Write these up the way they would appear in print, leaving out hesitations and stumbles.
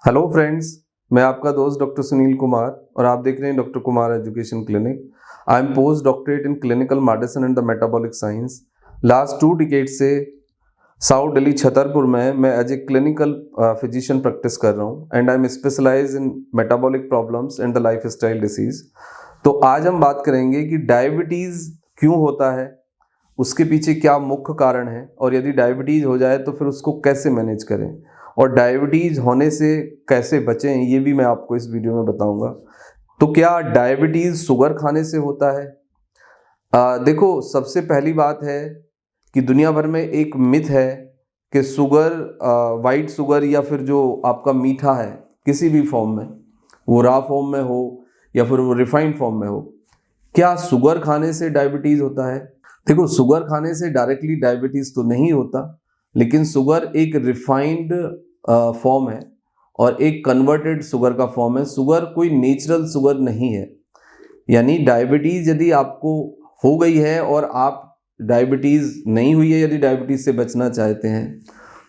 Hello friends, मैं आपका दोस्त डॉक्टर सुनील कुमार और आप देख रहे हैं doctor Kumar education clinic. I am post doctorate in clinical medicine and the metabolic science. Last 2 decade से साउथ दिल्ली छतरपुर में मैं as a clinical physician practice कर रहा हूँ and I am specialize in metabolic problems and the lifestyle disease. तो आज हम बात करेंगे कि डायबिटीज़ क्यों होता है, उसके पीछे क्या मुख्य कारण है और यदि डायबिटीज़ हो जाए तो फिर उसको कैसे मैनेज करें और डायबिटीज़ होने से कैसे बचें, ये भी मैं आपको इस वीडियो में बताऊंगा। तो क्या डायबिटीज़ शुगर खाने से होता है? देखो, सबसे पहली बात है कि दुनिया भर में एक मिथ है कि शुगर, वाइट शुगर या फिर जो आपका मीठा है किसी भी फॉर्म में, वो रॉ फॉर्म में हो या फिर वो रिफाइंड फॉर्म में हो, क्या शुगर खाने से डायबिटीज़ होता है? देखो, शुगर खाने से डायरेक्टली डायबिटीज़ तो नहीं होता, लेकिन शुगर एक रिफाइंड फॉर्म है और एक कन्वर्टेड शुगर का फॉर्म है। शुगर कोई नेचुरल शुगर नहीं है। यानी डायबिटीज़ यदि आपको हो गई है और आप डायबिटीज़ नहीं हुई है, यदि डायबिटीज़ से बचना चाहते हैं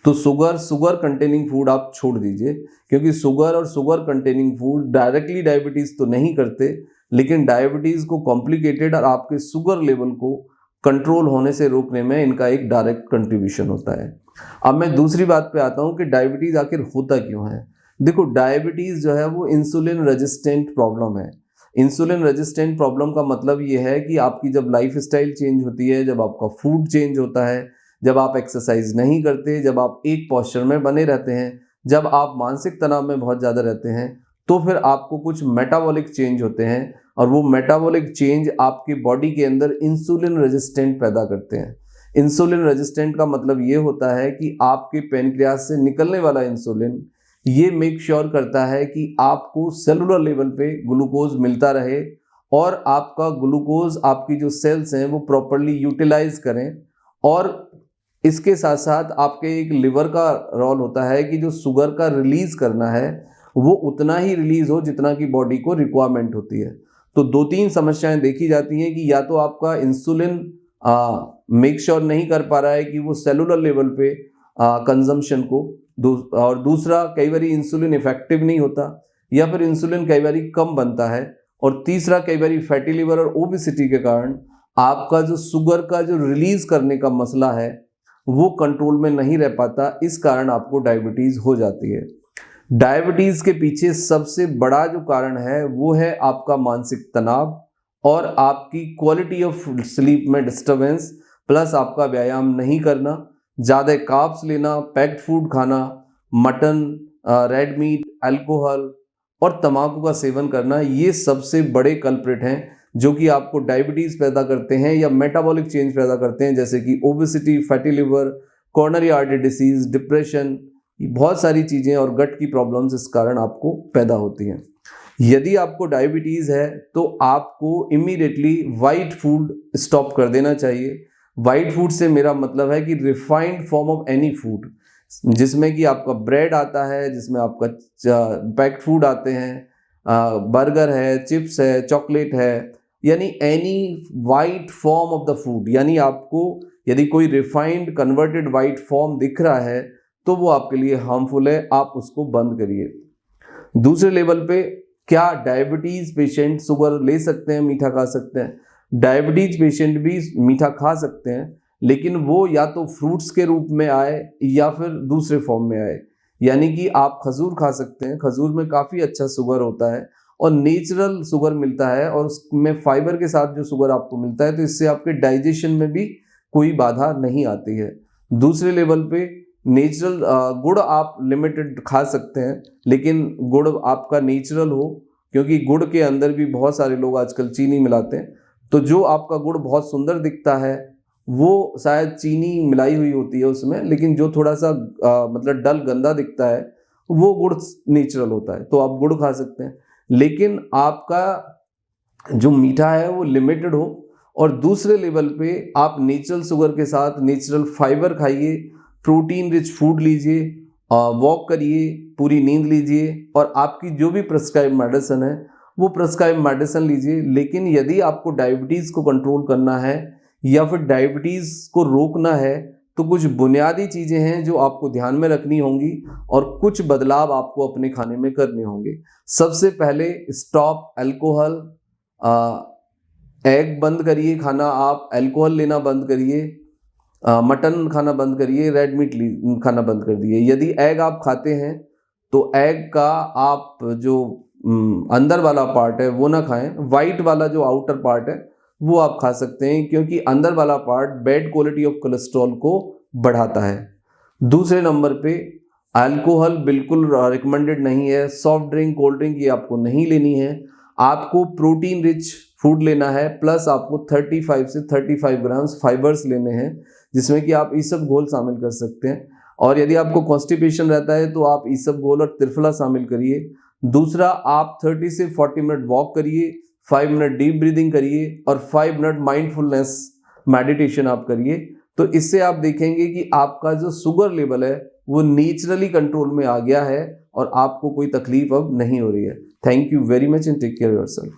तो शुगर कंटेनिंग फूड आप छोड़ दीजिए, क्योंकि शुगर और sugar containing food directly diabetes तो नहीं करते, लेकिन डायबिटीज़ को कॉम्प्लिकेटेड और आपके शुगर लेवल को कंट्रोल होने से रोकने में इनका एक डायरेक्ट कंट्रीब्यूशन होता है। अब मैं दूसरी बात पे आता हूँ कि डायबिटीज़ आखिर होता क्यों है। देखो, डायबिटीज़ जो है वो इंसुलिन रेजिस्टेंट प्रॉब्लम है। इंसुलिन रेजिस्टेंट प्रॉब्लम का मतलब ये है कि आपकी जब लाइफ स्टाइल चेंज होती है, जब आपका फूड चेंज होता है, जब आप एक्सरसाइज नहीं करते, जब आप एक पोस्चर में बने रहते हैं, जब आप मानसिक तनाव में बहुत ज़्यादा रहते हैं, तो फिर आपको कुछ मेटाबॉलिक चेंज होते हैं और वो मेटाबॉलिक चेंज आपकी बॉडी के अंदर इंसुलिन रेजिस्टेंट पैदा करते हैं। इंसुलिन रेजिस्टेंट का मतलब ये होता है कि आपके पैनक्रियास से निकलने वाला इंसुलिन ये मेक श्योर करता है कि आपको सेलुलर लेवल पे ग्लूकोज मिलता रहे और आपका ग्लूकोज, आपकी जो सेल्स हैं वो प्रॉपरली यूटिलाइज करें। और इसके साथ साथ आपके एक लिवर का रोल होता है कि जो शुगर का रिलीज करना है वो उतना ही रिलीज हो जितना कि बॉडी को रिक्वायरमेंट होती है। तो 2-3 समस्याएं देखी जाती हैं कि या तो आपका इंसुलिन मेक श्योर नहीं कर पा रहा है कि वो सेलुलर लेवल पे कंजम्पशन को, और दूसरा कई बार इंसुलिन इफेक्टिव नहीं होता, या फिर इंसुलिन कई बार कम बनता है, और तीसरा कई बार फैटी लिवर और ओबेसिटी के कारण आपका जो शुगर का जो रिलीज करने का मसला है वो कंट्रोल में नहीं रह पाता। इस कारण आपको डायबिटीज हो जाती है। डायबिटीज के पीछे सबसे बड़ा जो कारण है वो है आपका मानसिक तनाव और आपकी क्वालिटी ऑफ स्लीप में डिस्टर्बेंस, प्लस आपका व्यायाम नहीं करना, ज़्यादा कार्ब्स लेना, पैक्ड फूड खाना, मटन, रेड मीट, अल्कोहल और तंबाकू का सेवन करना, ये सबसे बड़े कल्प्रिट हैं जो कि आपको डायबिटीज़ पैदा करते हैं या मेटाबॉलिक चेंज पैदा करते हैं, जैसे कि obesity, fatty liver, coronary artery disease, depression, बहुत सारी चीज़ें और गट की प्रॉब्लम्स इस कारण आपको पैदा होती हैं। यदि आपको डायबिटीज़ है तो आपको इमीडिएटली वाइट फूड स्टॉप कर देना चाहिए। वाइट फूड से मेरा मतलब है कि refined form of any food, जिसमें कि आपका ब्रेड आता है, जिसमें आपका पैक्ड फूड आते हैं, बर्गर है, चिप्स है, चॉकलेट है, यानी any white form of the food. यानी आपको यदि कोई रिफाइंड कन्वर्टेड वाइट फॉर्म दिख रहा है तो वो आपके लिए हार्मफुल है, आप उसको बंद करिए। दूसरे लेवल पे, क्या डायबिटीज पेशेंट शुगर ले सकते हैं, मीठा खा सकते हैं? डायबिटीज पेशेंट भी मीठा खा सकते हैं, लेकिन वो या तो फ्रूट्स के रूप में आए या फिर दूसरे फॉर्म में आए। यानी कि आप खजूर खा सकते हैं, खजूर में काफ़ी अच्छा शुगर होता है और नेचुरल शुगर मिलता है, और उसमें फाइबर के साथ जो शुगर आपको मिलता है, तो इससे आपके डाइजेशन में भी कोई बाधा नहीं आती है। दूसरे लेवल पे नेचुरल गुड़ आप लिमिटेड खा सकते हैं, लेकिन गुड़ आपका नेचुरल हो, क्योंकि गुड़ के अंदर भी बहुत सारे लोग आजकल चीनी मिलाते हैं। तो जो आपका गुड़ बहुत सुंदर दिखता है वो शायद चीनी मिलाई हुई होती है उसमें, लेकिन जो थोड़ा सा मतलब डल गंदा दिखता है वो गुड़ नेचुरल होता है, तो आप गुड़ खा सकते हैं। लेकिन आपका जो मीठा है वो लिमिटेड हो, और दूसरे लेवल पे आप नेचुरल शुगर के साथ नेचुरल फाइबर खाइए, प्रोटीन रिच फूड लीजिए, वॉक करिए, पूरी नींद लीजिए, और आपकी जो भी प्रिस्क्राइब मेडिसिन है वो प्रिस्क्राइब मेडिसिन लीजिए। लेकिन यदि आपको डायबिटीज़ को कंट्रोल करना है या फिर डायबिटीज़ को रोकना है, तो कुछ बुनियादी चीज़ें हैं जो आपको ध्यान में रखनी होंगी और कुछ बदलाव आपको अपने खाने में करने होंगे। सबसे पहले स्टॉप अल्कोहल, एग बंद करिए खाना, आप अल्कोहल लेना बंद करिए, मटन खाना बंद करिए, रेड मीट खाना बंद कर दिए। यदि एग आप खाते हैं तो एग का आप जो अंदर वाला पार्ट है वो ना खाएं, वाइट वाला जो आउटर पार्ट है वो आप खा सकते हैं, क्योंकि अंदर वाला part bad quality of cholesterol को बढ़ाता है। दूसरे नंबर पे अल्कोहल बिल्कुल रिकमेंडेड नहीं है, सॉफ्ट ड्रिंक, कोल्ड ड्रिंक ये आपको नहीं लेनी है। आपको प्रोटीन रिच फूड लेना है, प्लस आपको 35 से 35 ग्राम्स फाइबर्स लेने हैं, जिसमें कि आप ईसबगोल शामिल कर सकते हैं। और यदि आपको कॉन्स्टिपेशन रहता है तो आप ईसबगोल और त्रिफला शामिल करिए। दूसरा, आप 30 से 40 मिनट वॉक करिए, 5 मिनट डीप ब्रीदिंग करिए और 5 मिनट माइंडफुलनेस मेडिटेशन आप करिए। तो इससे आप देखेंगे कि आपका जो शुगर लेवल है वो नेचुरली कंट्रोल में आ गया है और आपको कोई तकलीफ अब नहीं हो रही है। Thank you very much and take care yourself.